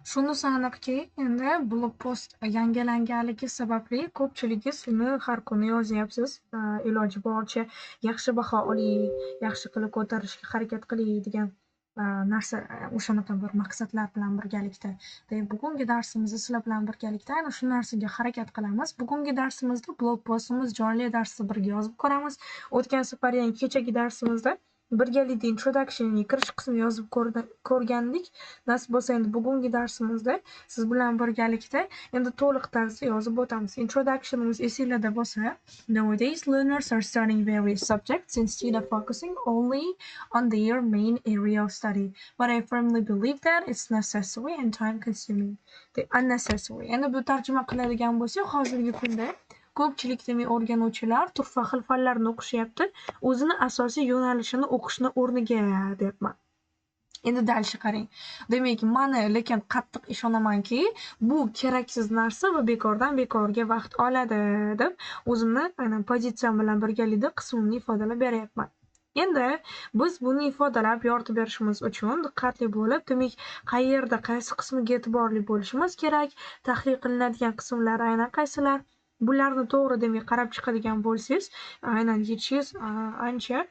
Shunisi aniqki, endi blog post yangilanganligi sababli ko'pchiligi shuni har kuni yozyapsiz. Iloji boricha yaxshi baho oling, yaxshi qilib ko'tarishga harakat qiling degan narsa o'shanaqa bir maqsadlar bilan birgalikda. Bugungi darsimizda sizlar bilan birgalikda aynan shu narsaga harakat qilamiz. Bugungi darsimizda blog postimiz jonli darsda birga yozib ko'ramiz. O'tgan safar ya'ni kechagi darsimizda birgalikda introduction'ning kirish qismini yozib ko'rgandik. Nasib bo'lsa endi bugungi darsimizda siz bilan birgalikda endi to'liq tarzda yozib o'tamiz. Introduction'imiz esinglarda bo'lsa, nowadays learners are studying various subjects instead of focusing only on their main area of study. But I firmly believe that it's necessary and time consuming. Unnecessary. Endi bu tarjima qiladigan bo'lsak, hozirgi kunda ko'pchilik o'rganuvchilar turfa xil fanlarni o'qishyapti. O'zini asosiy yo'nalishini o'qishni o'rniga deyapman. Endi dalshi qarang. Demak, lekin qattiq ishonamanki, bu keraksiz narsa va bekordan bekorga vaqt oladi deb o'zimni aynan pozitsiyam bilan birgalikda qismimni ifodalab beryapman. Endi biz buni ifodalab yoritib berishimiz uchun diqqatli bo'lib, demak, qayerda qaysi qismiga e'tiborli bo'lishimiz kerak, tahlil qilinadigan qismlar aynan qaysilar, bularni to'g'ri qarab chiqadigan bo'lsangiz, aynan yetishingiz ancha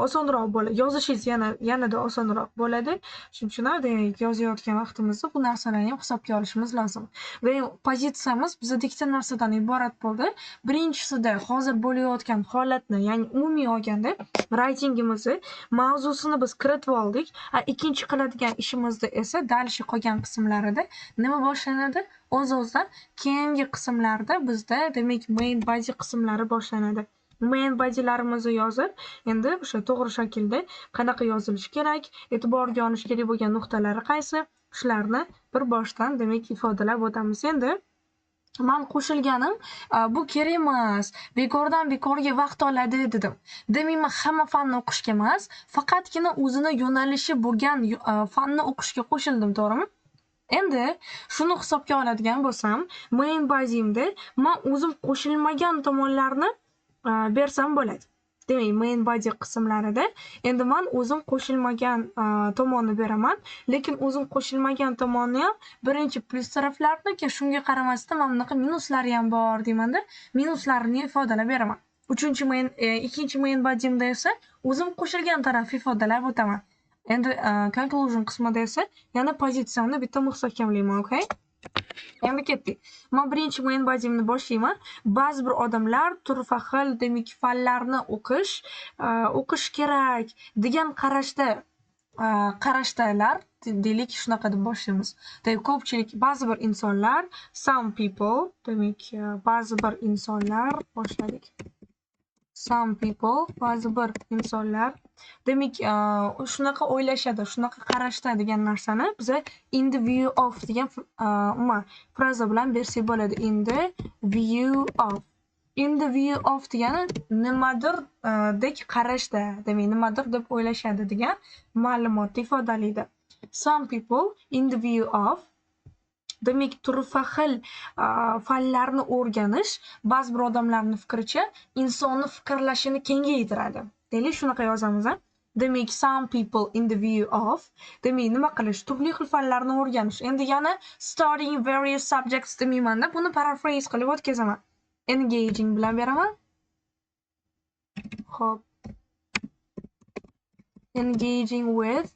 osonroq bo'ladi. Yozishingiz yanada osonroq bo'ladi. Shuning uchun yozayotgan vaqtimizda bu narsalarni ham hisobga olishimiz lozim. Va pozitsiyamiz bizda ikkita narsadan iborat bo'ldi. Birinchisida hozir bo'layotgan holatni, ya'ni umumiy olganda writingimizni, mavzusini biz kiritib oldik. Ikkinchi qiladigan ishimizda esa dalshi qolgan qismlarida nima boshlanadi? O'z-o'zidan keyingi qismlarda bizda demak main body qismlari boshlanadi. Main body'larimizni yozib, endi o'sha to'g'ri shaklda qanaqa yozilishi kerak, e'tiborga olish kerak bo'lgan nuqtalari qaysi, shularni bir boshdan demak ifodalab o'tamiz. Endi men qo'shilganim bu kerak emas, bekordan bekorga vaqt oladi dedim. Demak, men hamma fanni o'qishga emas, faqatgina o'zini yo'nalishi bo'lgan fanni o'qishga qo'shildim, to'g'rimi? Endi shuni hisobga oladigan bo'lsam, main body'imda men o'zim qo'shilmagan tomonlarni bersam bo'ladi. Demak, main body qismlarida endi men o'zim qo'shilmagan tomonni beraman, lekin o'zim qo'shilmagan tomonni ham birinchi plyus taraflarniki, shunga qaramasdan mana bunaqa minuslari ham bor deymanda, minuslarini ifodalab beraman. Ikkinchi main body'imda esa o'zim qo'shilgan tarafni ifodalab o'taman. Endi conclusion qismida esa yana pozitsiyamni bitta mustahkamlayman, okay? Endi ketdik. Men birinchi main body'imni boshlayman. Ba'zi bir odamlar turfa xil demak fanlarni o'qish kerak degan qarashdalar, deylik, shunaqa deb boshlaymiz. Ko'pchilik, ba'zi bir insonlar, some people, demak ba'zi bir insonlar boshladik. Some people, ba'zi bir insonlar demak shunaqa o'ylashadi, shunaqa qarashda degan narsani biz in the view of degan fraza bilan bersak bo'ladi. In the view of. In the view of degani nimadir dek qarashda, demak nimadir deb o'ylashadi degan ma'lumotni ifodalaydi. Some people in the view of demak turfa xil fanlarni o'rganish ba'zi bir odamlarning fikricha insonni fikrlashini kengaytiradi. Deylik, shunaqa yozamiz. Demak, some people in the view of demak nima qilish? Turli xil fanlarni o'rganish. Endi yana studying various subjects demayman-da, buni paraphrase qilib o'tkazaman. Engaging bilan beraman. Xo'p. Engaging with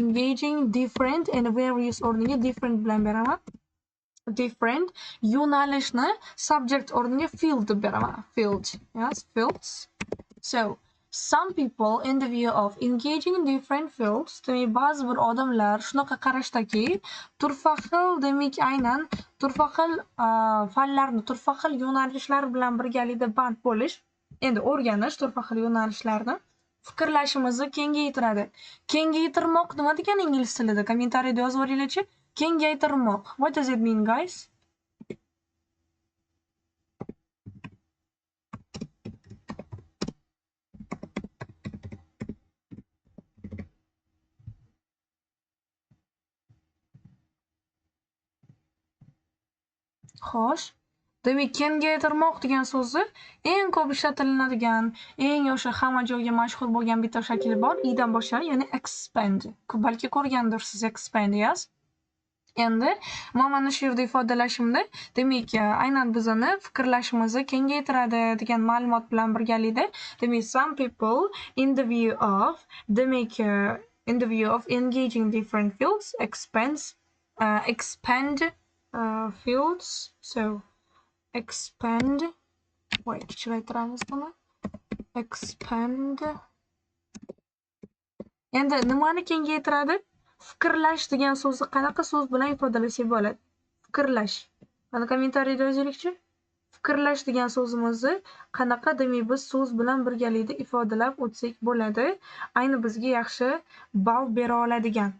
engaging different and various o'rniga different bilan beraman. Different yo'nalishni subject o'rniga field deb beraman. Field. Yes, fields. So, some people in the view of engaging in different fields, demak ba'zi bir odamlar shunaqa qarashdaki, turfa xil demak aynan turfa xil fanlarni, turfa xil yo'nalishlar bilan birgalikda band bo'lish, endi o'rganish turfa xil yo'nalishlarni fikrlashimizni kengaytiradi. Kengaytirmoq nima degani ingliz tilida? Kommentariyada yozib yuboringlarchi. Kengaytirmoq. What does it mean, guys? Xo'sh, Demak, kengaytirmoq degan so'zi eng ko'p ishlatilinadigan, eng o'sha hamma joyga mashhur bo'lgan bitta shakli bor. I dan boshlanadi, ya'ni expand. Balki ko'rgandirsiz expand, yes? Endi men mana shu yerda ifodalashimda, demak, aynan bizani fikrlashimizni kengaytiradi degan ma'lumot bilan birgalikda, demak, some people in the view of, demak, in the view of engaging different fields expand fields. So expand, wait, kichraytiramiz buni. Expand. Endi nimani kengaytiradi? Fikrlash degan so'zni qanaqa so'z bilan ifodalasak bo'ladi? Fikrlash. Mana kommentariyada yozaylikchi. Fikrlash degan so'zimizni qanaqa, demak, biz so'z bilan birgalikda ifodalab o'tsak bo'ladi? Ayni bizga yaxshi ball bera oladigan.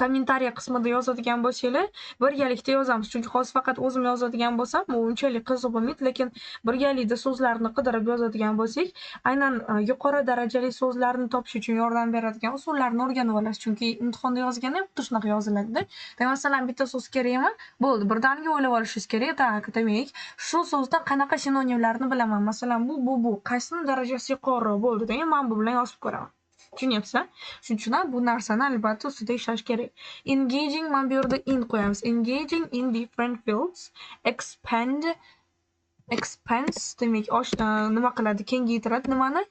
Kommentariya qismida yozadigan bo'lsanglar, birgalikda yozamiz. Chunki hozir faqat o'zim yozadigan bo'lsam, u unchalik qiziq bo'lmaydi, lekin birgalikda so'zlarni qidirib yozadigan bo'lsak, aynan yuqori darajali so'zlarni topish uchun yordam beradigan usullarni o'rganib olasiz. Chunki imtihonda yozganda ham xuddi shunaqa yoziladi-da. Masalan, bitta so'z kerakmi? Bo'ldi, birdaniga o'ylab olishingiz kerak. Tak, demak, shu so'zdan qanaqa sinonimlarni bilaman. Masalan, bu qaysini darajasi yuqori bo'ldi, degan men bu bilan yozib ko'raman. Tushunyapsizlar? Shuning uchun ham bu narsani albatta ustida ishlash kerak. Engaging, mana bu yerda in qo'yamiz. Engaging in different fields expands, demak, nima qiladi? Kengaytiradi. Nimani?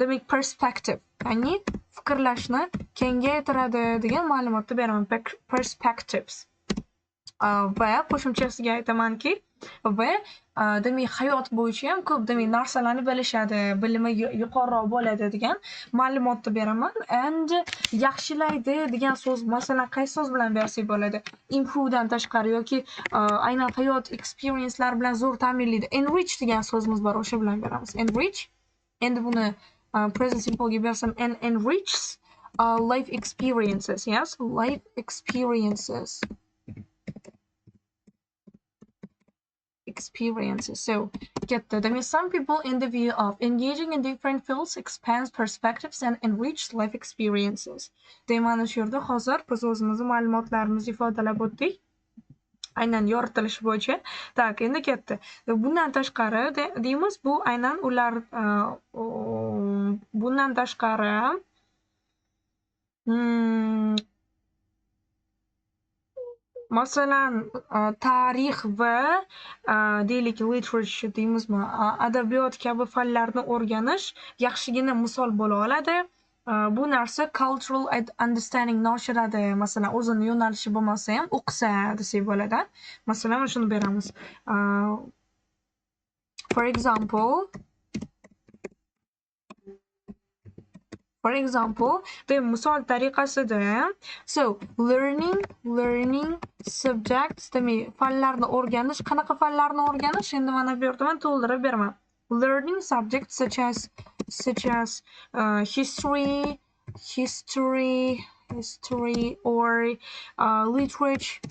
Demak, perspective, ya'ni fikrlashni kengaytiradi degan ma'lumotni beraman. Perspectives. Va qo'shimchasiga aytamanki, va demak, hayot bo'yicha ham ko'p, demak, narsalarni bilishadi, bilimi yuqoriroq bo'ladi degan ma'lumotni beraman. And yaxshilaydi degan so'z, masalan, qaysi so'z bilan bersak bo'ladi? Improve'dan tashqari yoki aynan hayot experience'lar bilan zo'r ta'minlaydi. Enrich degan so'zimiz bor, o'sha bilan beramiz. Enrich. Endi buni present simple'ga bersam, enriches life experiences, yes? Life experiences. So, get the mean, some people in the view of engaging in different fields expands perspectives and enrich life experiences. Mana shu yerda hozir biz o'zimizni ma'lumotlarimizni ifodalab o'tdik. Aynan yoritilishi bo'yicha. Tak, endi ketdi. Bundan tashqari deymiz, bu aynan ular bundan tashqari masalan, tarix va deylik literature deymizmi, adabiyot kabi fanlarni o'rganish yaxshigina misol bo'la oladi. Bu narsa cultural understandingni oshiradi. Masalan, o'zini yo'nalishi bo'lmasa ham o'qisa desak bo'ladi. Masalan, shuni beramiz. For example, the misol tariqasida, so learning subjects, demak, fanlarni o'rganish, qanaqa fanlarni o'rganish? Endi mana bu yerda men to'ldirib beraman. Learning subjects such as history or literature,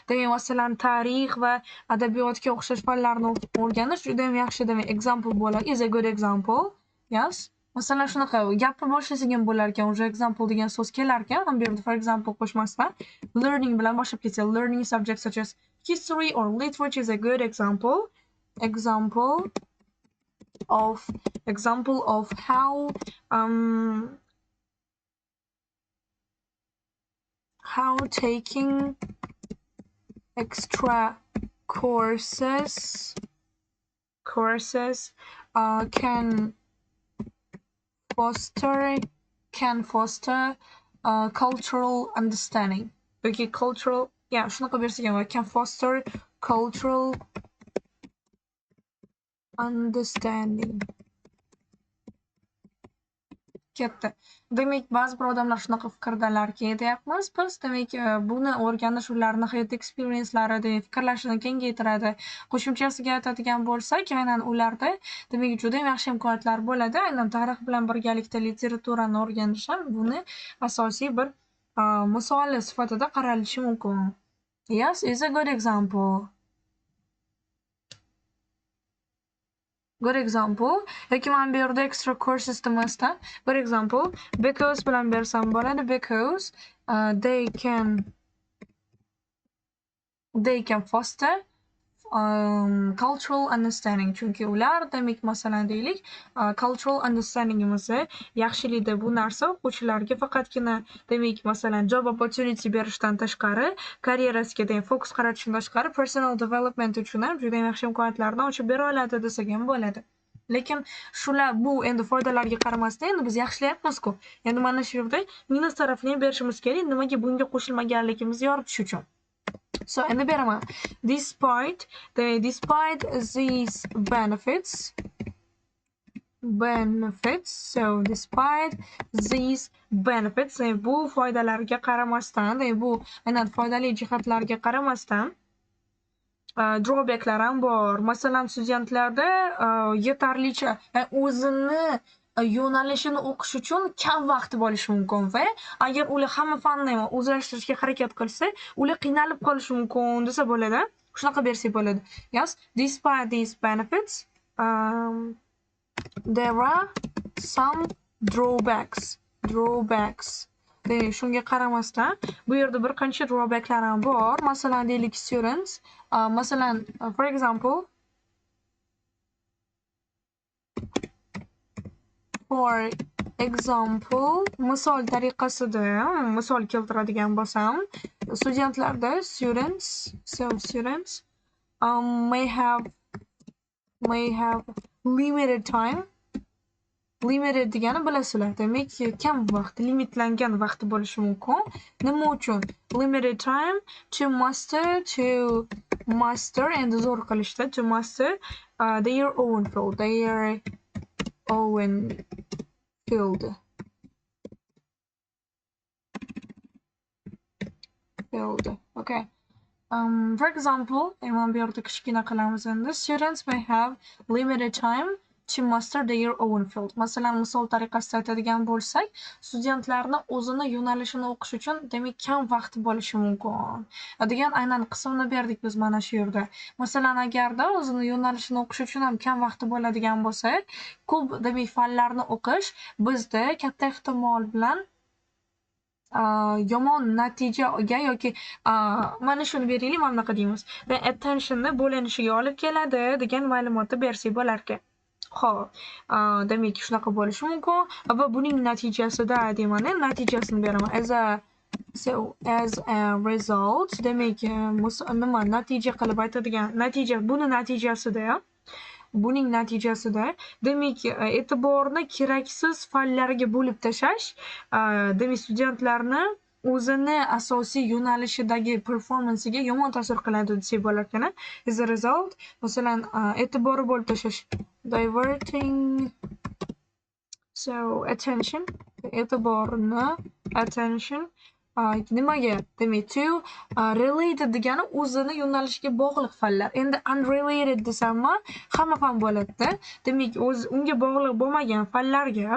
demak, masalan, tarix va adabiyotga o'xshash fanlarni o'rganish juda ham yaxshi, demak, example bo'ladi. Is a good example. Yes. Masalan, shunaqa gapni boshlasak ham bo'lar ekan, o'sha example degan so'z kelar ekan. Men bu yerda for example qo'shmasdan learning bilan boshlab ketsa, learning subjects such as history or literature is a good example of how taking extra courses can foster cultural understanding. Okay, cultural, yeah, shunaqa bersak ham can foster cultural understanding. Ketdi. Demak, ba'zi bir odamlar shunaqa fikrdalarki, deyapmiz biz, demak, buni o'rganish ularni hayot experience'lari, demak, fikrlashini kengaytiradi. Qo'shimchasiga aytadigan bo'lsak, aynan ularda, demak, juda ham yaxshi imkoniyatlar bo'ladi. Aynan tarix bilan birgalikda literaturani o'rganish ham buni asosiy bir misoli sifatida qaralishi mumkin. Yes, is a good example. Good example. Yoki men bu yerda extra courses demasdan, good example, because bilan bersam bo'ladi. Because they can they can foster cultural understanding. Chunki ular demak masalan deylik cultural understandingimizni yaxshilaydi. Bu narsa o'quvchilarga faqatgina demak masalan job opportunity berishdan tashqari, karyerasiga degan fokus qaratishdan tashqari personal development uchun ham juda yaxshi imkoniyatlarni ochib bera oladi desak ham bo'ladi. Lekin shular bu endi foydalarga qaramasdan endi biz yaxshilayapmiz-ku. Endi mana shu yerda minus tarafini ham berishimiz kerak. Nimaga bunga qo'shilmaganligimizni yoritish uchun. So endi beraman. Despite these benefits, so despite these benefits, bu foydalarga qaramasdan, bu aynan foydali jihatlarga qaramasdan drawbacklar ham bor. Masalan, studentlarda yetarlicha o'zini yo'nalishini o'qish uchun kam vaqti bo'lishi mumkin va agar ular hamma fanni o'zlashtirishga harakat qilsa, ular qiynalib qolishi mumkin desa bo'ladi. Shunaqa bersak bo'ladi. Yes, despite these benefits, there are some drawbacks. Shunga qaramasdan bu yerda bir qancha drawbacklar ham bor. Masalan, deylik students, masalan, for example, misol tariqasida misol keltiradigan bo'lsam, studentlarda students may have limited time. Limited degani bilasizlar, demak kam vaqt, limitlangan vaqti bo'lishi mumkin. Nima uchun? Limited time to master and zo'r qilishda to master their own field. Okay. For example, mana bu yerda kichkina qilamiz endi. Students may have limited time to master their own field. Masalan, misol tariqasida aytadigan bo'lsak, studentlarni o'zini yo'nalishini o'qish uchun demak kam vaqti bo'lishi mumkin. Degan aynan qismini berdik biz mana shu yerda. Masalan, agarda o'zini yo'nalishini o'qish uchun ham kam vaqti bo'ladigan bo'lsa, ko'p demak fanlarni o'qish bizda katta ehtimol bilan yomon natijaga yoki mana shuni beraylik, mana bunaqa deymiz. Attentionni bo'linishiga olib keladi degan ma'lumotni bersak bo'larkan. Xo'p, demak shunaqa bo'lishi mumkin va buning natijasida deymani, natijasini beraman. As a result, demak nima natija qilib aytadigan natija, buning natijasida demak e'tiborni keraksiz fanlarga bo'lib tashlash demak studentlarni o'zini asosiy yo'nalishidagi performansiga yomon ta'sir qiladi desak bo'larkan. As a result, masalan, e'tibori bo'lib tashlash, diverting attention, nimaga? Demak, to related degani o'zini yo'nalishiga bog'liq fanlar. Endi unrelated desammi, hamma fan bo'ladi-da. Demak, unga bog'liq bo'lmagan fanlarga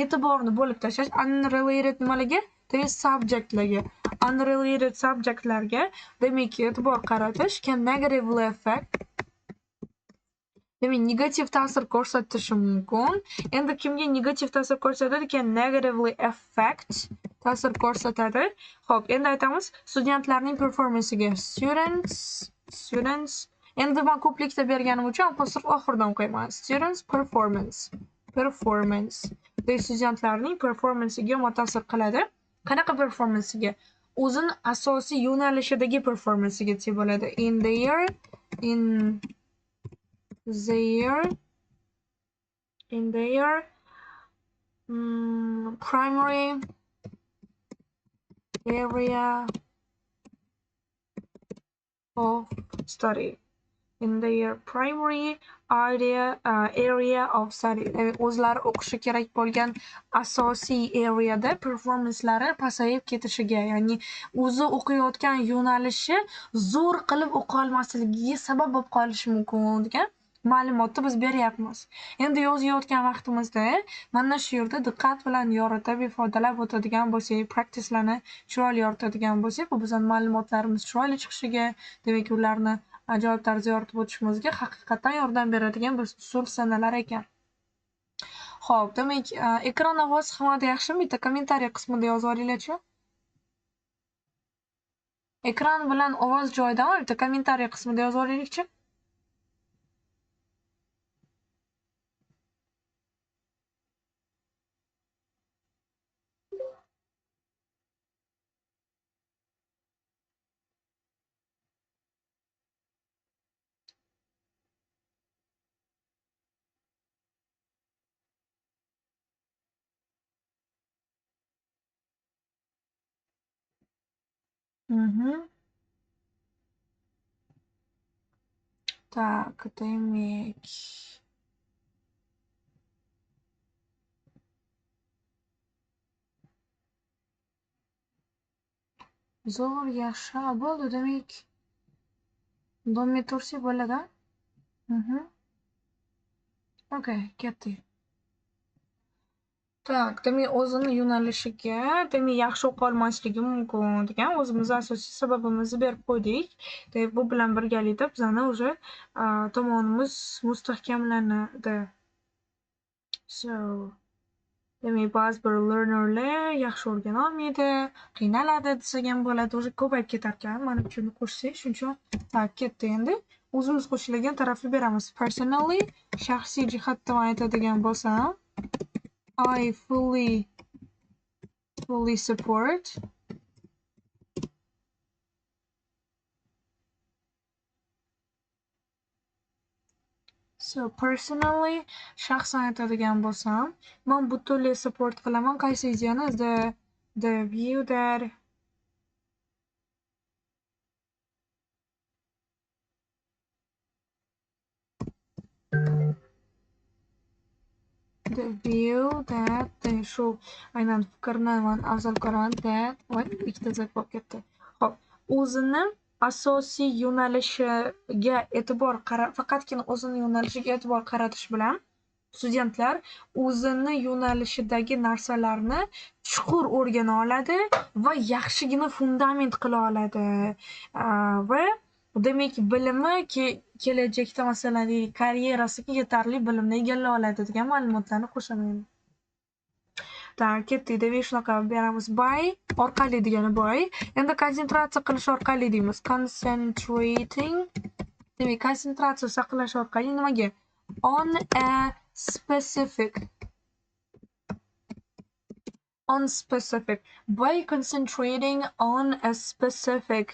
e'tiborni bo'lib tashlash. Unrelated nimalarga? Demak, subjectlarga. Unrelated subjectlarga demak e'tibor qaratish can negatively affect, demak negativ ta'sir ko'rsatishi mumkin. Endi kimga negativ ta'sir ko'rsatadi? Can negatively affect ta'sir ko'rsatadi. Xo'p, endi aytamiz studentlarning performansiga. Students. Endi men ko'plikda berganim uchun apostроf oxiridan o'qiyman. Students performance. Studentlarning performansiga yomon ta'sir qiladi. Qanaqa performansiga? O'zini asosiy yo'nalishidagi performansiga desa bo'ladi. In their primary area of study. O'zlari o'qishi kerak bo'lgan asosiy areada performanslari pasayib ketishiga, ya'ni o'zi o'qiyotgan yo'nalishi zo'r qilib o'qa olmasligiga sabab bo'lib qolishi mumkin degan ma'lumotni biz beryapmiz. Endi yozayotgan vaqtimizda mana shu yerda diqqat bilan yoritib ifodalab o'tadigan bo'lsak, practicelarni chiroyli yoritadigan bo'lsak, bu bizning ma'lumotlarimiz chiroyli chiqishiga, demak ularni ajoyib tarzda yoritib o'tishimizga haqiqatan yordam beradigan bir usul sanalar ekan. Xo'p, demak ekran ovozi hammada yaxshimi? Bitta kommentariy qismida yozib olinglar-chi. Ekran bilan ovoz joyidami? Bitta kommentariy qismida yozib olaylikchi. Так, demak. Zo'r, yaxshi. Bo'ldi, demak. Davom etaversak bo'ladi. Okay, ketdik. Так, demak o'zini yo'nalishiga, demak yaxshi o'qolmasligi mumkin degan o'zimiz asosiy sababimizni berib qo'ydik. Demak, bu bilan birgalikda bizani уже tomonimiz mustahkamlanadi. So, demak ba'zi bir learnerlar yaxshi o'rgana olmaydi, qiynaladi desak ham bo'ladi, уже ko'payib ketarkan. Mana shuni qo'shsak, shuning uchun tak ketdi endi. O'zimiz qo'shiladigan tarafni beramiz. Personally, shaxsiy jihatdan aytadigan bo'lsam, I fully support so personally shaxsan aytadigan bo'lsam, men butunlay support qilaman qaysi ideyani? The view that shu aynan fikrni men afzal ko'raman that ikkita zak bo'lib ketdi. Xo'p, o'zini asosiy yo'nalishiga faqatgina o'zini yo'nalishiga e'tibor qaratish bilan studentlar o'zini yo'nalishidagi narsalarni chuqur o'rgana oladi va yaxshigina fundament qila oladi. Va demak bilimi kelajakda masalan karyerasiga yetarli bilimni egallay oladi degan ma'lumotlarni qo'shaman. Так, ketdik. Demak shunaqa beramiz. By orqali degani boy. Endi konsentratsiya qilish orqali deymiz. Concentrating. Demak konsentratsiya saqlash orqali nimaga? On a specific. By concentrating on a specific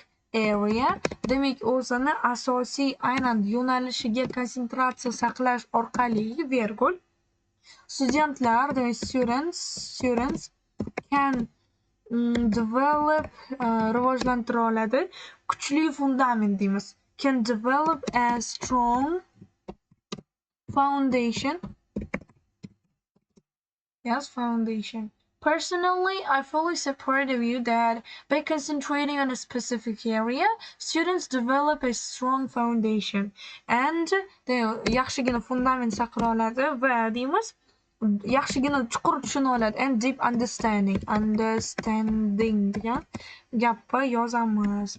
area, demak o'zini asosiy aynan yo'nalishiga konsentratsiya saqlash orqali vergul studentlar, demak students can develop rivojlantira oladi. Kuchli fundament deymiz. Can develop a strong foundation. Yes, foundation. Personally, I fully support the view that by concentrating on a specific area, students develop a strong foundation and yaxshigina fundament saqlay oladi va deymiz yaxshigina chuqur tushuna oladi and deep understanding degan gapni yozamiz.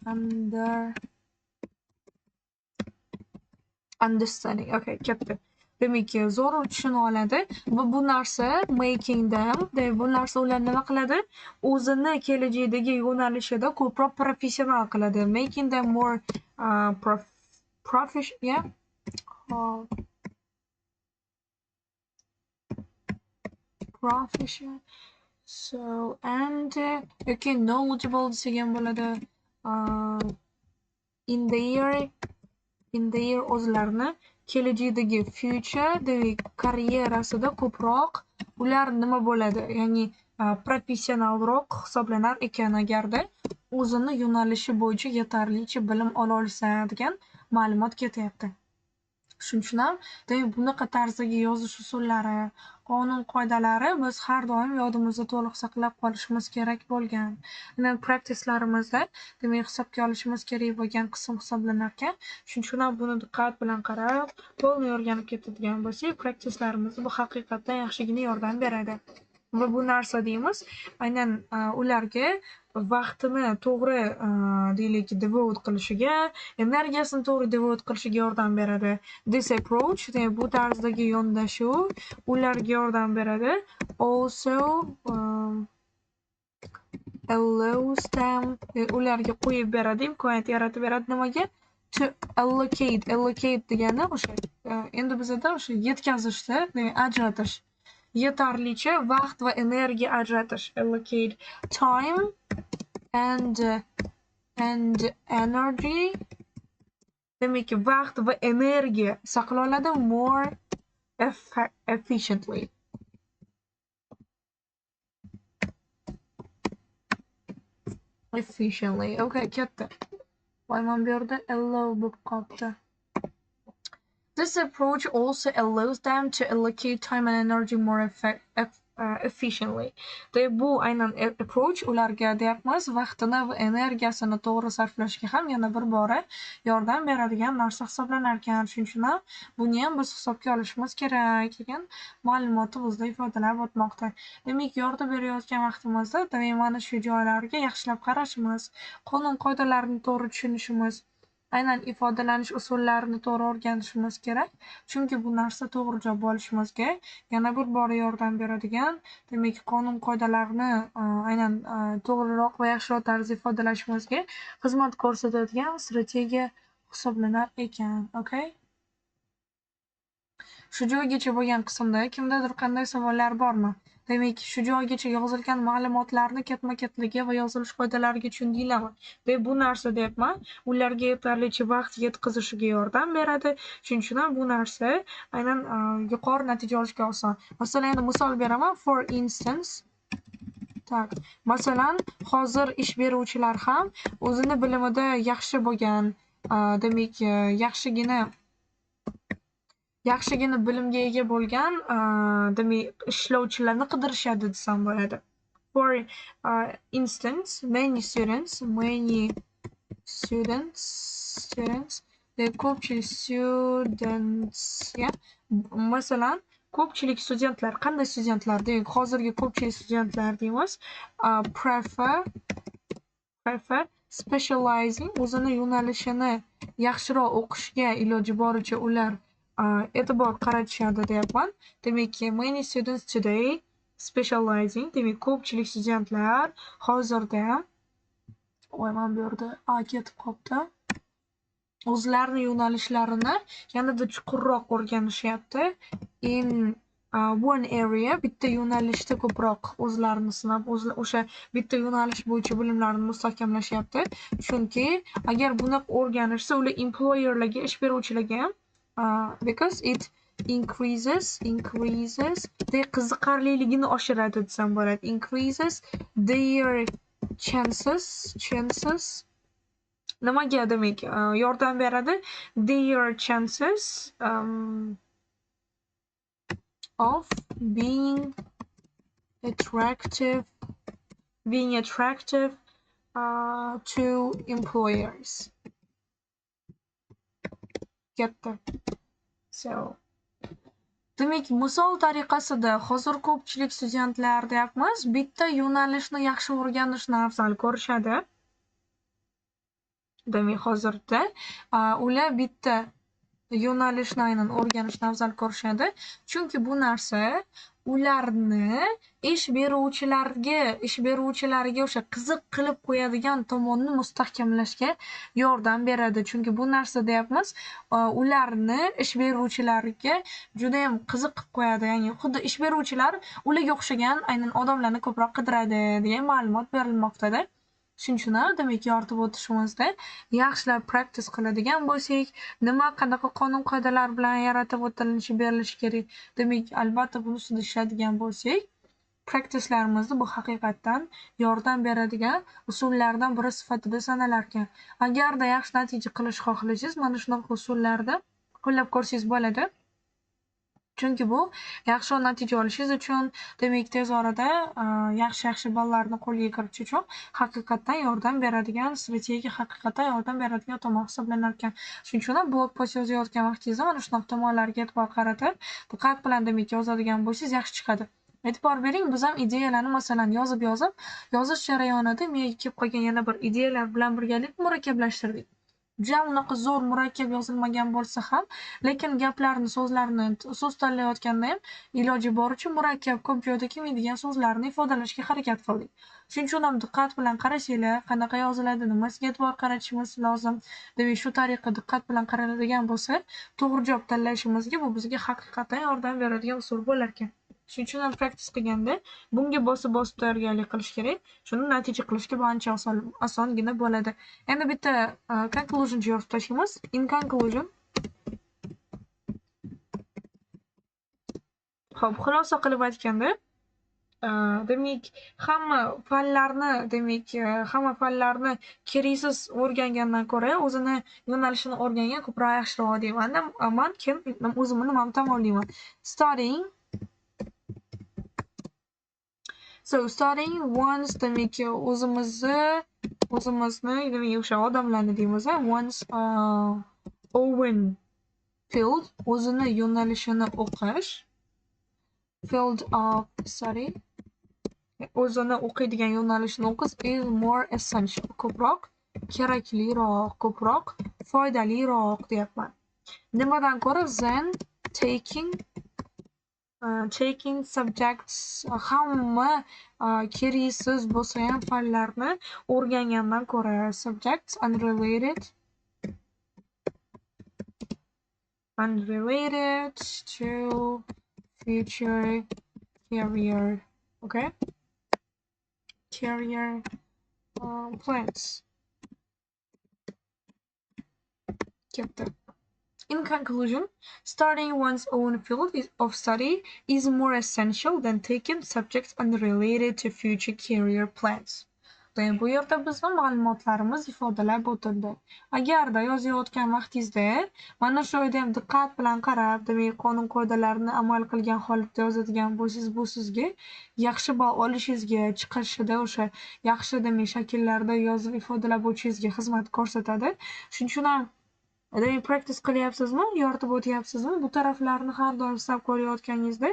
Understanding. Okay, ketdi. Demak, zo'r tushuna oladi va bu narsa makingda, bu narsa ular nima qiladi? O'zini kelajakdagi yo'nalishida ko'proq professional qiladi. Making them more professional. So, and okay, knowledgeable desak ham bo'ladi. In their o'zlarini kelajakdagi future demak karyerasida ko'proq ular nima bo'ladi? Ya'ni professionalroq hisoblanar ekan agarda o'zini yo'nalishi bo'yicha yetarlicha bilim ola olsa degan ma'lumot ketyapti. Shuning uchun ham demak bunaqa tarzdagi yozish usullari, qonun qoidalari biz har doim yodimizda to'liq saqlab qolishimiz kerak bo'lgan. Practicelarimizda demak hisobga olishimiz kerak bo'lgan qism hisoblanar ekan. Shuning uchun ham buni diqqat bilan qarab, to'liq o'rganib ketadigan bo'lsak, practicelarimizda bu haqiqatdan yaxshigina yordam beradi. Va bu narsa deymiz, aynan ularga vaqtini to'g'ri deylik devote qilishiga, energiyasini to'g'ri devote qilishiga yordam beradi. This approach, bu tarzdagi yondashuv ularga yordam beradi. Also allows them ularga qo'yib beradi, imkoniyat yaratib beradi. Nimaga? To allocate degani o'sha endi bizada o'sha yetkazishda, demak ajratish. Yetarlicha vaqt va energiya ajratish. Allocate time and energy. Demak, vaqt va energiya saqlanadi more efficiently. Okay, katta. Voyman bu yerda allow bo'lib qolibdi. This approach also allows them to allocate time and energy more efficiently. Bu aynan approach ularga deyapmiz vaqtini va energiyasini to'g'ri sarflashga ham yana bir bora yordam beradigan narsa hisoblanar ekan. Shuning uchun ham buni ham biz hisobga olishimiz kerak degan ma'lumotni bizda ifodalab o'tmoqda. Demak, yordam berayotgan vaqtimizda demak mana shu joylarga yaxshilab qarashimiz, qonun-qoidalarni to'g'ri tushunishimiz, aynan ifodalanish usullarini to'g'ri o'rganishimiz kerak. Chunki bu narsa to'g'ri javob olishimizga yana bir bora yordam beradigan, demak, qonun-qoidalarni aynan to'g'riroq va yaxshiroq tarzda ifodalashimizga xizmat ko'rsatadigan strategiya hisoblanar ekan. Okay? Shu joygacha bo'lgan qismda kimdadir qanday savollar bormi? Demak, shu joygacha yozilgan ma'lumotlarni ketma-ketligi va yozilish qoidalariga tushundinglarmi? Bu narsa deyapman, ularga yetarlicha vaqt yetkazishiga yordam beradi. Shuning uchun ham bu narsa aynan yuqori natija olishga oson. Masalan, endi misol beraman. For instance, tak. Masalan, hozir ish beruvchilar ham o'zini bilimida yaxshi bo'lgan, demak, yaxshigina bilimga ega bo'lgan demak ishlovchilarni qidirishadi desam bo'ladi. For instance, many students ko'pchilik masalan ko'pchilik studentlar, qanday studentlar demak hozirgi ko'pchilik studentlar deymiz, prefer specializing, o'zini yo'nalishini yaxshiroq o'qishga iloji boricha ular e'tibor qaratishadi deyapman. Demak, many students today specializing, demak ko'pchilik studentlar hozirda mana bu yerda ketib qolibdi. O'zlarining yo'nalishlarini yanada chuqurroq o'rganishyapti. In one area, bitta yo'nalishda ko'proq o'zlarini sinab, o'sha bitta yo'nalish bo'yicha bilimlarini mustahkamlashyapti. Chunki agar buni o'rganishsa, ular employerlarga, ish beruvchilarga ham because it increases their qiziqarliligini oshiradi desam bo'ladi. Increases their chances nimaga demak yordam beradi? Their chances of being attractive to employers. Katta. So, demak, misol tariqasida hozir ko'pchilik studentlar deyapmiz, bitta yo'nalishni yaxshi o'rganishni afzal ko'rishadi. Demak, hozirda ular bitta yo'nalishni aynan o'rganishni afzal ko'rishadi. Chunki bu narsa ularni ish beruvchilariga o'sha qiziq qilib qo'yadigan tomonni mustahkamlashga yordam beradi. Chunki bu narsa deyapmiz, ularni ish beruvchilariga juda ham qiziq qilib qo'yadi. Ya'ni xuddi ish beruvchilar ularga o'xshagan aynan odamlarni ko'proq qidiradi degan ma'lumot berilmoqda-da. Shuning uchun ham demak yoritib o'tishimizda yaxshilab practice qiladigan bo'lsak, nima qanaqa qonun-qoidalar bilan yaratib o'tilishi berilishi kerak. Demak, albatta buni ustida ishlaydigan bo'lsak, practicelarimizni bu haqiqatdan yordam beradigan usullardan biri sifatida sanalar ekan. Agarda yaxshi natija qilish xohlasangiz, mana shunaqa usullarni qo'llab ko'rsangiz bo'ladi. Chunki bu yaxshi natija olishingiz uchun, demak tez orada yaxshi ballarni qo'lga kiritish uchun haqiqatdan yordam beradigan strategiya, haqiqatdan yordam beradigan tomon hisoblanar ekan. Shuning uchun ham blog post yozayotgan vaqtingizda mana shunaqa tomonlarga e'tibor qaratib, diqqat bilan demak yozadigan bo'lsangiz yaxshi chiqadi. E'tibor bering, biz ham ideyalarni masalan yozib yozish jarayonida menga kelib qolgan yana bir ideyalar bilan birgalikda murakkablashtirdik. juda unaqa zo'r murakkab yozilmagan bo'lsa ham, lekin gaplarni, so'zlarni so'z tanlayotganda ham iloji boricha murakkab, ko'p joyda kelmaydigan so'zlarni ifodalashga harakat qildik. Shuning uchun ham diqqat bilan qarashinglar, qanaqa yoziladi, nimasiga e'tibor qaratishimiz lozim. Demak, shu tariqa diqqat bilan qaraladigan bo'lsa, to'g'ri javob tanlashimizga bu bizga haqiqatan yordam beradigan usul bo'larkan. Shuning uchun ham practice qilganda bunga bosib-bosib tayyorgarlik qilish kerak. Shuni natija qilishga ancha osongina bo'ladi. Endi bitta conclusion yozib tashlaymiz. In conclusion. Xo'p, xulosa qilib aytganda, demak, hamma fanlarni keraksiz o'rgangandan ko'ra, o'zini yo'nalishini o'rgangan ko'proq yaxshiroq deyman. Men o'zimni nimani tomonlayman. Studying once demak o'zimizni demak o'sha odamlarni deymiz, once own field o'zini yo'nalishini o'qish, field of study o'zini o'qiydigan yo'nalishni o'qish is more essential, ko'proq kerakliroq, ko'proq foydaliroq deyapman. Nimadan ko'ra than taking subjects hamma keraksiz bo'lsa ham fanlarni o'rgangandan ko'ra subjects unrelated to future career, okay? Career plans. Ketdi. In conclusion, studying one's own field of study is more essential than taking subjects unrelated to future career plans. Bu yerda bizni ma'lumotlarimiz ifodalab o'tildi. Agarda yozayotgan vaqtingizda mana shu yerda ham diqqat bilan qarab, demak, qonun-qoidalarni amal qilgan holatda yozadigan bo'lsangiz, bu sizga yaxshi ball olishingizga, chiqishida o'sha yaxshi demak shakllarda yozib ifodalab o'tishingizga xizmat ko'rsatadi. Shuning uchun ham demak, practice qilyapsizmi, yoritib o'tyapsizmi? Bu taraflarni har doim sinab ko'rayotganingizda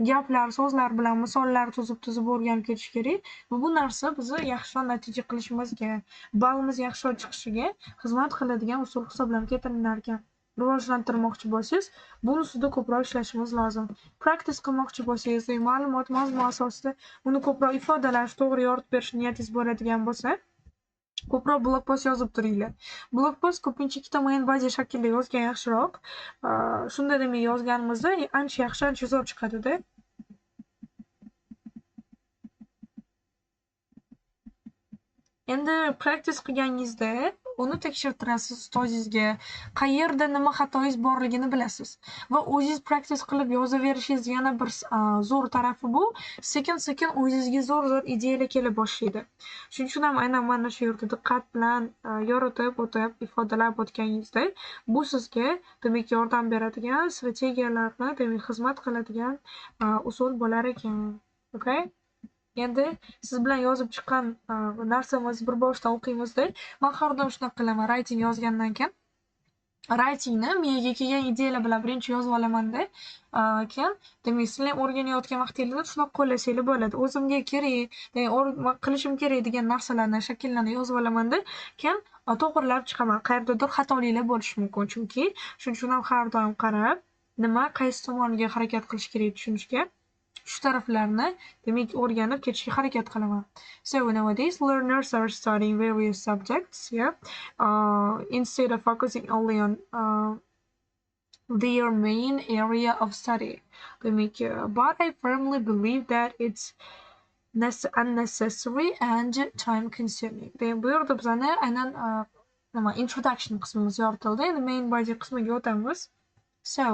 gaplar, so'zlar bilan misollar tuzib o'rganib ketish kerak. Bu narsa bizni yaxshiroq natija qilishimizga, ballimiz yaxshiroq chiqishiga xizmat qiladigan usul hisoblab keltirilar ekan. Rivojlantirmoqchi bo'lsangiz, buni ustida ko'proq ishlashimiz lozim. Practice qilmoqchi bo'lsangiz, ma'lumot mazmun asosida uni ko'proq ifodalash, to'g'ri yoritib berish niyatingiz bo'ladigan bo'lsa, ko'proq blog post yozib turinglar. Blog post ko'pincha ikkita main baza shaklida yozgan yaxshiroq. Shunda demak yozganimizda ancha yaxshi, ancha zo'r chiqadi-da. Endi practice qilganingizda uni tekshirtirasiz ustozingizga, qayerda nima xatoyingiz borligini bilasiz va o'zingiz practice qilib yozaverishingiz yana bir zo'r tarafi bu, sekin-sekin o'zingizga zo'r ideyalar kela boshlaydi. Shuning uchun ham aynan mana shu yerda diqqat bilan yoritib o'tib, ifodalab o'tganingizda bu sizga demak yordam beradigan strategiyalarni, demak xizmat qiladigan usul bo'lar ekan. Okay? Endi siz bilan yozib chiqqan narsamizni bir boshidan o'qiymizda, men har doim shunaqa qilaman. Writing yozgandan keyin writingni miyaga kelgan ideyalar bilan birinchi yozib olamanda, keyin demak sizlar o'rganayotgan vaqtingizda shunaqa qo'llasanglar bo'ladi. O'zimga kerak, demak qilishim kerak degan narsalarni shakllanib yozib olamanda, keyin to'g'rilab chiqaman. Qayerdadir xatoliklar bo'lishi mumkin, chunki shuning uchun ham har doim qarab, nima qaysi tomoniga harakat qilish kerak tushunishga shu taraflarni demak o'rganib ketishga harakat qilaman. So nowadays learners are studying various subjects, instead of focusing only on their main area of study. Demak, but I firmly believe that it's unnecessary and time consuming. Demak, bu yerda bizani aynan introduction qismimiz yoritildi. Endi main body qismiga o'tamiz. So,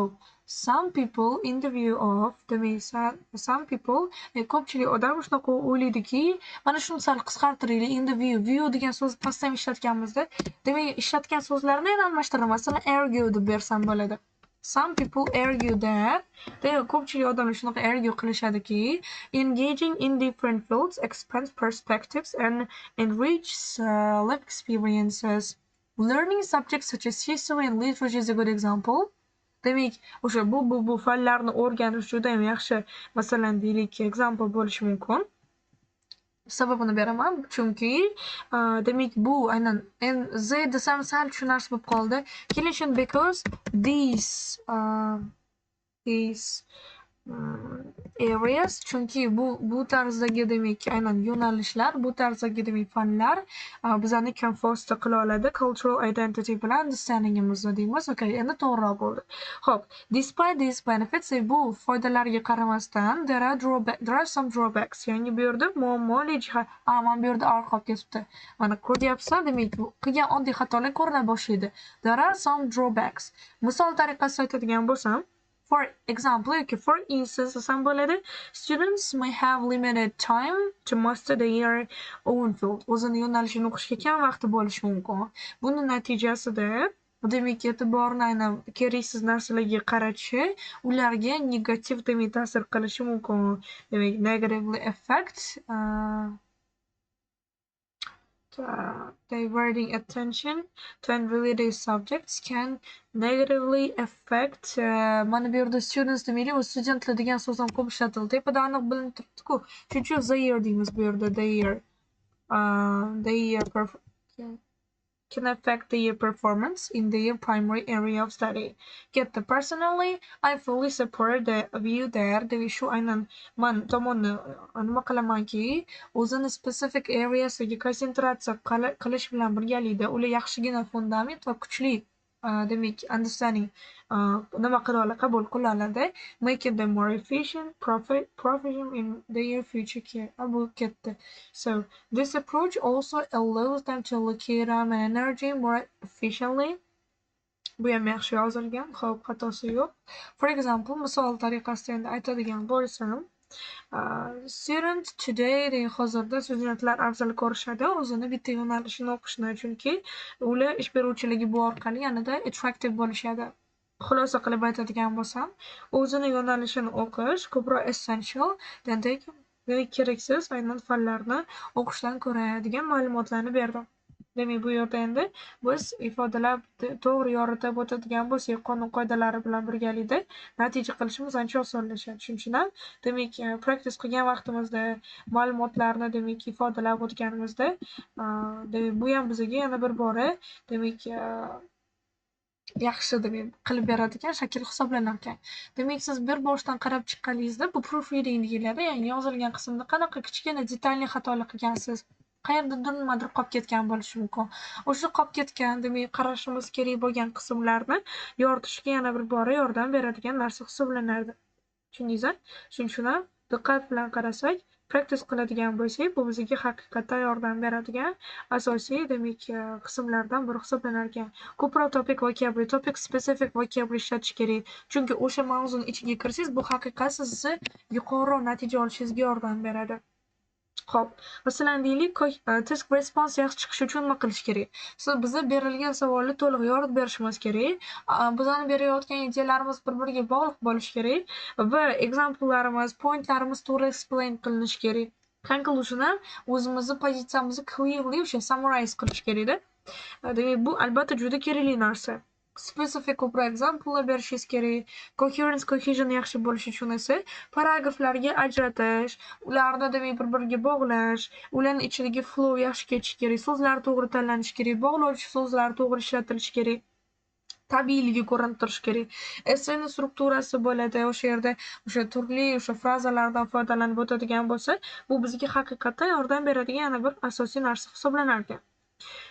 some people in the view of some people ko'pchilik odam shunaqa o'ylaydiki, mana shuni sal qisqartiraylik. In the view degan so'zni pastdan ishlatganmizda, demak ishlatgan so'zlarni yana almashtiraman. Masalan, argue deb bersam bo'ladi. Some people argue that, ko'pchilik odamlar shunaqa argue qilishadiki, engaging in different fields expands perspectives and enriches life experiences. Learning subjects such as history and literature is a good example. Demak, o'sha bu fanlarni o'rganish juda ham yaxshi, masalan, deylik, example bo'lishi mumkin. Sababini beraman. Chunki demak bu aynan Z desam sal tushunarsiz bo'lib qoldi. Keling, because these areas, chunki bu tarzdagi demak aynan yo'nalishlar, bu tarzdagi demak fanlar bizani foster qila oladi cultural identity bilan understandingimizni deymiz. Okay, endi to'g'riroq bo'ldi. Xo'p, despite these benefits, bu foydalarga qaramasdan there are some drawbacks. Ya'ni bu yerda muammoli jihat, mana bu yerda orqa qolib ketibdi. Mana ko'ryapsan, demak qilgan oddiy xatolar ko'rina boshlaydi. There are some drawbacks. Misol tariqasida aytadigan bo'lsam, for example, okay, for instance, students may have limited time to master their own field. O'zini yo'nalishini o'qishga kam vaqti bo'lishi mumkin. Buni natijasida demak e'tiborni aynan keraksiz narsalarga qaratishi ularga negativ demak ta'sir qilishi mumkin. Demak negatively affect diverting attention to unrelated subjects can negatively affect mana bu yerda students demaylik, u studentlar degan so'z ham ko'p ishlatildi. Tepada aniq bilinib turibdi-ku. Shuning uchun their deymiz bu yerda. Their can affect their performance in their primary area of study. Personally, I fully support the view there. Demak shu aynan man tomonni nima qilamanki, o'zini specific areasiga konsentratsiya qilish bilan birgalikda ular yaxshigina fundament va kuchli demak understanding nima qila oladi, qabul qila oladi, making them more efficient, proficient in their future care. Bu ketdi. So this approach also allows them to allocate time and energy more efficiently. Bu ham yaxshi yozilgan, xo'p, xatosi yo'q. For example, misol tariqasida endi aytadigan bo'lsam, student today hozirda studentlar afzal ko'rishadi o'zini bitta yo'nalishini o'qishni, chunki ular ish beruvchiligi bu orqali yanada attractive bo'lishadi. Xulosa qilib aytadigan bo'lsam, o'zini yo'nalishini o'qish ko'proq essential than keraksiz aynan fanlarni o'qishdan ko'ra degan ma'lumotlarni berdim. Demak, bu yerda endi biz ifodalab to'g'ri yoritib o'tadigan bo'lsak, qonun qoidalari bilan birgalikda natija qilishimiz ancha osonlashadi. Shuning uchun ham demak practice qilgan vaqtimizda ma'lumotlarni demak ifodalab o'tganimizda demak bu ham bizga yana bir bora demak yaxshi demak qilib beradigan shakl hisoblanar ekan. Demak, siz bir boshdan qarab chiqqaningizda bu proofreading deyiladi. Ya'ni yozilgan qismda qanaqa kichkina detalli xatolar qilgansiz, qayerdadir nimadir qolib ketgan bo'lishi mumkin. O'sha qolib ketgan demak qarashimiz kerak bo'lgan qismlarni yoritishga yana bir bora yordam beradigan narsa hisoblanadi. Tushundingizmi? Shuning uchun ham diqqat bilan qarasak, practice qiladigan bo'lsak, bu bizga haqiqatdan yordam beradigan asosiy demak qismlardan biri hisoblanar ekan. Ko'proq topic specific vocabulary ishlatish kerak. Chunki o'sha mavzuning ichiga kirsangiz, bu haqiqat sizni yuqori natija olishingizga yordam beradi. Xo'p, masalan deylik, test response yaxshi chiqishi uchun nima qilish kerak? Bizga berilgan savolni to'liq yoritib berishimiz kerak. Bizani berayotgan ideyalarimiz bir-biriga bog'liq bo'lishi kerak va example'larimiz, pointlarimiz to'g'ri explain qilinishi kerak. Conclusion ham o'zimizni pozitsiyamizni clearly summarize qilish kerak-da. Demak, bu albatta juda kerakli narsa. Specific ko'proq example'lar berishingiz kerak. Cohesion yaxshi bo'lishi uchun esa paragraflarga ajratish, ularni demak bir-biriga bog'lash, ularning ichidagi flow yaxshi kechishi kerak, so'zlar to'g'ri tanlanishi kerak, bog'lovchi so'zlar to'g'ri ishlatilishi kerak. Tabiiyligi ko'rinib turishi kerak. Essayning strukturasi bo'ladi, o'sha yerda o'sha turli o'sha frazalardan foydalanib o'tadigan bo'lsa, bu bizga haqiqatdan yordam beradigan yana bir asosiy narsa hisoblanar ekan.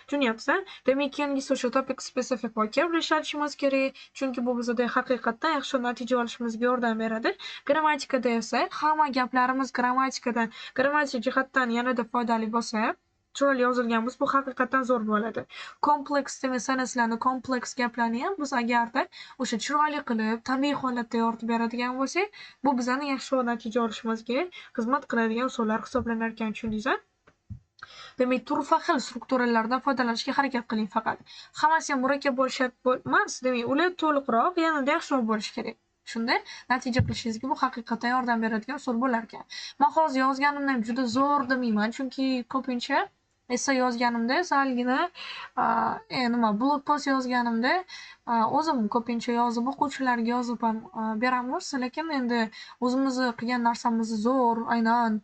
Tushunyapsan? Demak, keyingisi o'sha topic specific vocabulary ishlatishimiz kerak, chunki bu bizga haqiqatdan yaxshi natija olishimizga yordam beradi. Grammatikada esa hamma gaplarimiz grammatik jihatdan yanada foydali bo'lsa, chiroyli yozilgan bo'lsa, bu haqiqatdan zo'r bo'ladi. Kompleks sanatslarni, kompleks gaplarni ham biz agarda o'sha chiroyli qilib, tabiiy holatda yoritib beradigan bo'lsak, bu bizning yaxshi natija olishimizga xizmat qiladigan usullar hisoblanar ekan, tushundingizmi? Demak, turfa xil strukturalardan foydalanishga harakat qiling faqat. Hammasi ham murakkab bo'lishi emas, demak, ular to'liqroq, yanada yaxshiroq bo'lishi kerak. Shunda natija qilishingizga bu haqiqatdan yordam beradigan usul bo'lar ekan. Men hozir yozganimni ham juda zo'r demayman, chunki ko'pincha essay yozganimda salgina nima blog post yozganimda o'zim ko'pincha yozib o'quvchilarga yozib ham beramiz, lekin endi o'zimizni qilgan narsamiz zo'r, aynan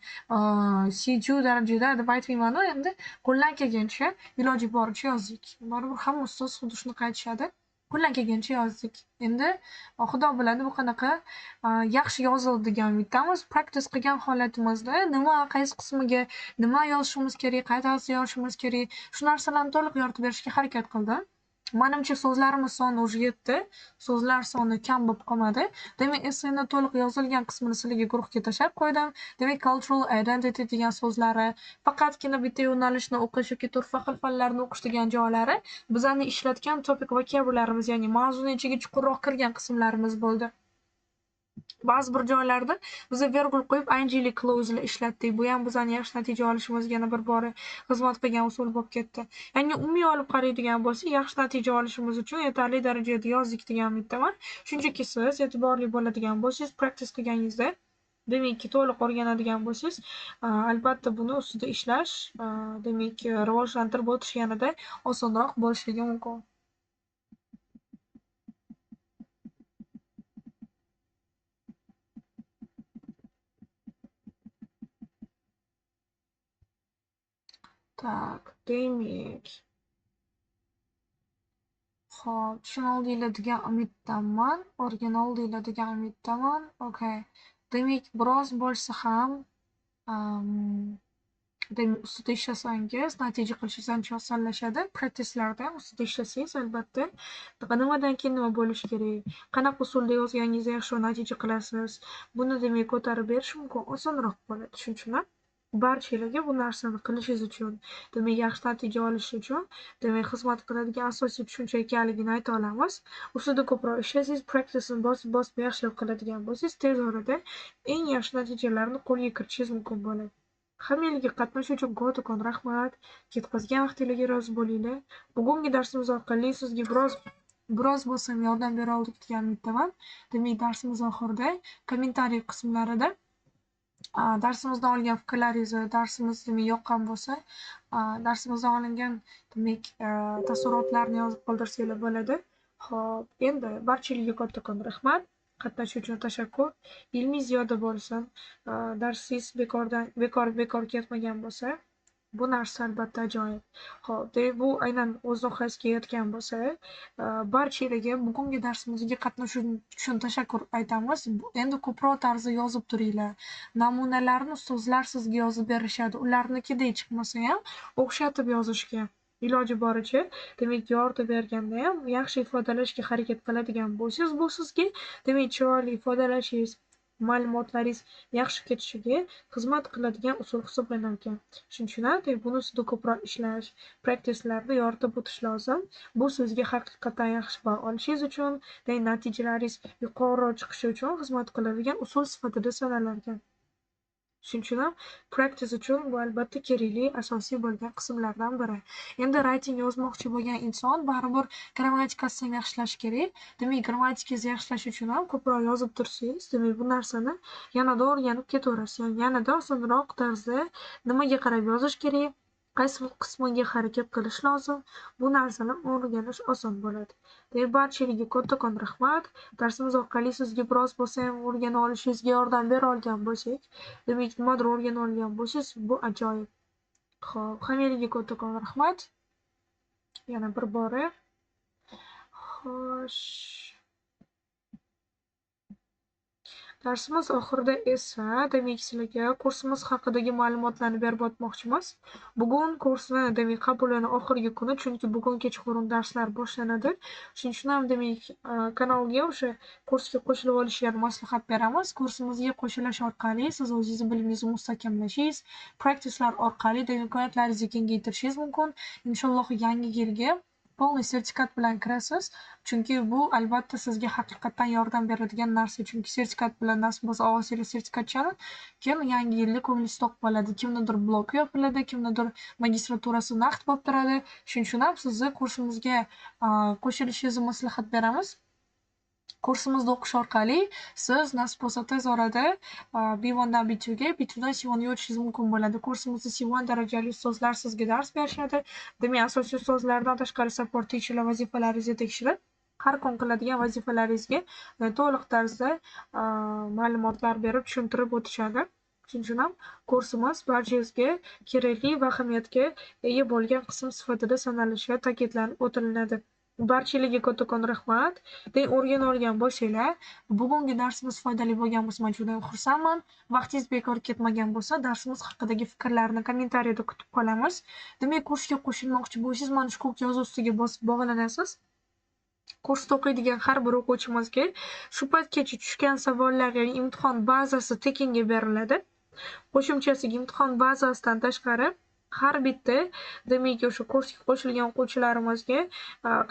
shu darajada deb aytmayman, endi qo'ldan kelgancha iloji boricha yozdik. Baribir hamma ustoz xuddi shunaqa aytishadi. Qo'ldan kelgancha yozdik. Endi xudo biladi bu qanaqa yaxshi yozildi degan umiddamiz. Practice qilgan holatimizda nima, qaysi qismiga nima yozishimiz kerak, qay tarzda yozishimiz kerak, shu narsalarni to'liq yoritib berishga harakat qildim. Manimcha so'zlarimiz soni уже yetdi. So'zlar soni kam bo'lib qolmadi. Demak, essayni to'liq yozilgan qismini sizlarga guruhga tashlab qo'ydim. Demak, cultural identity degan so'zlari, faqatgina bitta yo'nalishni o'qish yoki turfa xil fanlarni o'qish degan joylari bizani ishlatgan topic vocabulary'miz, ya'ni mavzuning ichiga chuqurroq kirgan qismlarimiz bo'ldi. Ba'zi bir joylarda biz vergul qo'yib ingli clause'lar ishlatdik. Bu ham bizani yaxshi natija olishimizga yana bir bora xizmat qilgan usul bo'lib ketdi. Ya'ni umumiy olib qaraydigan bo'lsak, yaxshi natija olishimiz uchun yetarli darajada yozdik degan umiddaman. Shunchaki siz e'tiborli bo'ladigan bo'lsangiz, practice qilganingizda, demak, to'liq o'rganadigan bo'lsangiz, albatta buni ustida ishlash, demak, rivojlantirib o'tish yanada osonroq bo'lishligi mumkin. Tak, demak. Xo'p, tushunildinglar degan umiddaman. O'rganildinglar degan umiddaman. Okay. Demak, biroz bo'lsa ham demak, ustida ishlasangiz, natija qilishingiz ancha osonlashadi. Practice'larda ham ustida ishlasangiz, albatta, nimadan keyin nima bo'lishi kerak, qanaqa usulda yozganingizda yaxshi natija qilasiz. Buni demak ko'tarib berish mumkin, osonroq bo'ladi. Shuning uchun ham barchalarga bu narsani qilishingiz uchun, demak, yaxshi natija olish uchun, demak, xizmat qiladigan asosiy tushuncha ekanligini ayta olamiz. Ustida ko'proq ishlasangiz, practice'ni bosib yaxshilab qiladigan bo'lsangiz, tez orada eng yaxshi natijalarni qo'lga kiritishingiz mumkin bo'ladi. Hammalarga qatnashish uchun kattakon rahmat. Ketkazgan vaqtinglarga rozi bo'linglar. Bugungi darsimiz orqali sizga biroz bo'lsam yordam bera oldik degan umiddaman. Demak, darsimiz oxirida kommentariy qismlarida darsimizdan olgan fikrlaringizni, darsimiz demak yoqqan bo'lsa, darsimizdan olingan demak taassurotlarni yozib qoldirsanglar bo'ladi. Xo'p, endi barchalarga kattakon rahmat. Qatnashish uchun tashakkur. Ilmiy ziyoda bo'lsin. Darsingiz bekor ketmagan bo'lsa, bu narsa albatta ajoyib. Xo'p, demak, bu aynan o'z nihoyasiga yetgan bo'lsa, barchalarga bugungi darsimizga qatnashuv uchun tashakkur aytamiz. Endi ko'proq tarzda yozib turinglar. Namunalarni ustozlar sizga yozib berishadi. Ularnikidek chiqmasa ham o'xshatib yozishga iloji boricha, demak, yoritib berganda ham yaxshi ifodalashga harakat qiladigan bo'lsangiz, bu sizga demak, chiroyli ifodalashingiz, ma'lumotlaringiz yaxshi ketishiga xizmat qiladigan usul hisoblanar ekan. Shuning uchun ham buni ustida ko'proq ishlash, practice'larda yoritib o'tish lozim. Bu sizga haqiqatan yaxshi ball olishingiz uchun, natijalaringiz yuqoriroq chiqishi uchun xizmat qiladigan usul sifatida sanalar ekan. Shuning uchun ham practice uchun bu albatta kerakli asosiy bo'lgan qismlardan biri. Endi writing yozmoqchi bo'lgan inson baribir grammatikasini ham yaxshilashi kerak. Demak, grammatikangizni yaxshilash uchun ham ko'proq yozib tursangiz, demak, bu narsani yanada o'rganib ketaverasiz. Ya'ni yanada osonroq tarzda nimaga qarab yozish kerak, qaysi qismiga harakat qilish lozim, bu narsani o'rganish oson bo'ladi. Demak, barchalarga kattakon rahmat. Darsimiz orqali sizga biroz bo'lsa ham o'rganib olishingizga yordam bera olgan bo'lsak, demak, nimadir o'rganib olgan bo'lsangiz, bu ajoyib. Xo'p, hammalarga kattakon rahmat. Yana bir bora. Xo'sh. Darsimiz oxirida esa, demak, sizlarga kursimiz haqidagi ma'lumotlarni berib o'tmoqchimiz. Bugun kursni, demak, qabulini oxirgi kuni, chunki bugun kechqurun darslar boshlanadi. Shuning uchun ham, demak, kanalga o'sha kursga qo'shilib olishga maslahat beramiz. Kursimizga qo'shilish orqali siz o'zingizni bilimingizni mustahkamlashingiz, practice'lar orqali imkoniyatlaringizni kengaytirishingiz mumkin. Inshaalloh yangi yilga полный sertifikat bilan kirasiz. Chunki bu albatta sizga haqiqatan yordam beradigan narsa. Chunki sertifikat bilan nasib bo'lsa og'zingizga sertifikatchani, keyin yangi yilda ko'nglingiz to'q bo'ladi. Kimnidir blok yopiladi, kimnidir magistraturasi naqd bo'lib turadi. Shuning uchun ham sizni kursimizga qo'shilishingizni maslahat beramiz. Kursimizni o'qish orqali siz nasib bo'lsa tez orada B1dan B2ga, B2dan C1ga o'tishingiz mumkin bo'ladi. Kursimizda C1 darajali ustozlar sizga dars berishadi. Demak, asosiy ustozlardan tashqari support teacherlar vazifalaringizni tekshirib, har kun qiladigan vazifalaringizga to'liq tarzda ma'lumotlar berib, tushuntirib o'tishadi. Shuning uchun ham kursimiz barchangizga kerakli va ahamiyatga ega bo'lgan qism sifatida sanalishi ta'kidlanib o'tilinadi. Barchalarga kattakon rahmat. O'rgana olgan bo'lsanglar, bugungi darsimiz foydali bo'lgan bo'lsa, men juda xursandman. Vaqtingiz bekor ketmagan bo'lsa, darsimiz haqidagi fikrlarni kommentariyada kutib qolamiz. Demak, kursga qo'shilmoqchi bo'lsangiz, mana shu ko'k yozuv ustiga bosib bog'lanasiz. Kursda o'qiydigan har bir o'quvchimizga shu paytgacha tushgan savollarga imtihon bazasi tekinga beriladi. Qo'shimchasiga imtihon bazasidan tashqari har bitta demak o'sha kursga qo'shilgan o'quvchilarimizga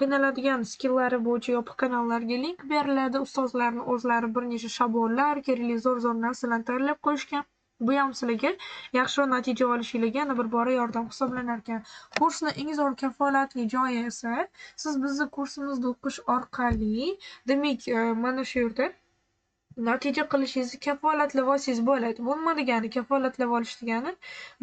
qiynaladigan skillari bo'yicha yopiq kanallarga link beriladi. Ustozlarning o'zlari bir necha shablonlar, kerakli zo'r narsalarni tayyorlab qo'yishgan. Bu ham sizlarga yaxshiroq natija olishingizga yana bir bora yordam hisoblanar ekan. Kursning eng zo'r kafolatli joyi esa siz bizni kursimizni o'qish orqali demak mana shu yerda natija qilishingizni kafolatlab olsangiz bo'ladi. Bu nima degani? Kafolatlab olish degani,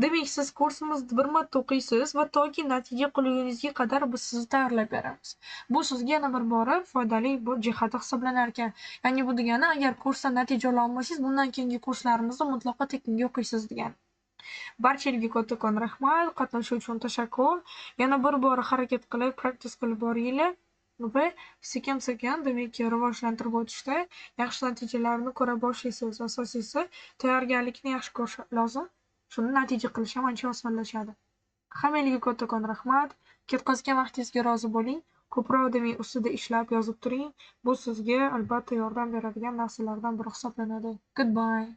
demak siz kursimizni bir marta o'qiysiz va toki natija qilguningizga qadar biz sizni tayyorlab beramiz. Bu sizga yana bir bora foydali jihati hisoblanar ekan. Ya'ni bu degani, agar kursdan natija ola olmasangiz, bundan keyingi kurslarimizni mutlaqo tekinga o'qiysiz degani. Barchalarga kattakon rahmat, qatnashuv uchun tashakkur. Yana bir bora harakat qilib, praktis qilib boringlar va sekin-sekin demak rivojlantirib o'tishda yaxshi natijalarni ko'ra boshlaysiz. Asosiysi tayyorgarlikni yaxshi ko'rish lozim. Shuni natija qilish ham ancha osonlashadi. Hammalarga kattakon rahmat. Ketkazgan vaqtingizga rozi bo'ling. Ko'proq demak ustida ishlab yozib turing. Bu sizga albatta yordam beradigan narsalardan biri hisoblanadi. Goodbye.